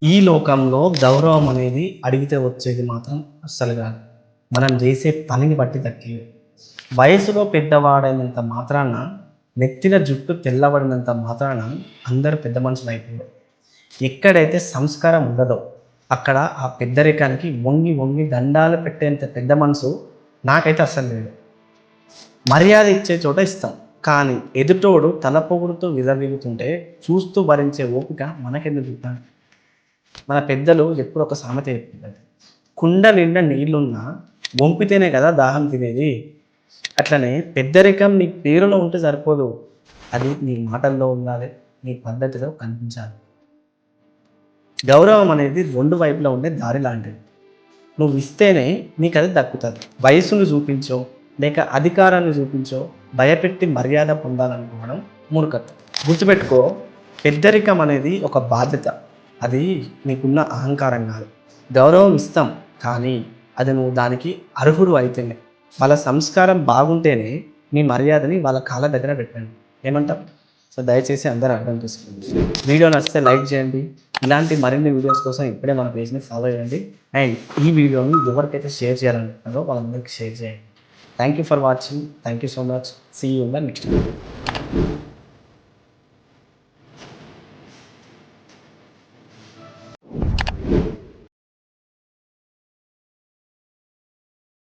ఈ లోకంలో గౌరవం అనేది అడిగితే వచ్చేది మాత్రం అస్సలు కాదు. మనం చేసే పనిని బట్టి దక్కేది. వయసులో పెద్దవాడైనంత మాత్రాన, నెత్తిన జుట్టు తెల్లబడినంత మాత్రాన అందరూ పెద్ద మనుషులు అయిపోయారు. ఎక్కడైతే సంస్కారం ఉండదో అక్కడ ఆ పెద్దరికానికి వంగి వంగి దండాలు పెట్టేంత పెద్ద మనసు నాకైతే అస్సలు లేదు. మర్యాద ఇచ్చే చోట ఇస్తాం, కానీ ఎదుటోడు తల పొగుడుతూ విర్రవీగుతుంటే చూస్తూ భరించే ఓపిక మనకెందుకు ఇవ్వాలి? మన పెద్దలు ఎప్పుడు ఒక సామెత చెప్తుంటారు, కుండ నిండా నీళ్లున్నా వంపితేనే కదా దాహం తినేది. అట్లనే పెద్దరికం నీ పేరులో ఉంటే సరిపోదు, అది నీ మాటల్లో ఉండాలి, నీ పద్ధతిలో కనిపించాలి. గౌరవం అనేది రెండు వైపులా ఉండే దారి లాంటిది. నువ్వు ఇస్తేనే నీకు అది దక్కుతుంది. వయసును చూపించో లేక అధికారాన్ని చూపించో భయపెట్టి మర్యాద పొందాలనుకోవడం మూర్ఖత్వం. గుర్తుపెట్టుకో, పెద్దరికం అనేది ఒక బాధ్యత, అది నీకున్న అహంకారం కాదు. గౌరవం ఇస్తాం, కానీ అది నువ్వు దానికి అర్హుడు అయితేనే. వాళ్ళ సంస్కారం బాగుంటేనే మీ మర్యాదని వాళ్ళ కాళ్ళ దగ్గర పెట్టండి. ఏమంటావు? సో దయచేసి అందరూ అర్థం చేసుకోండి. వీడియో నచ్చితే లైక్ చేయండి. ఇలాంటి మరిన్ని వీడియోస్ కోసం ఇప్పుడే మన పేజ్ని ఫాలో చేయండి. అండ్ ఈ వీడియోని ఎవరికైతే షేర్ చేయాలనుకుంటున్నారో వాళ్ళందరికీ షేర్ చేయండి. Thank you for watching. Thank you so much. See you in the next video.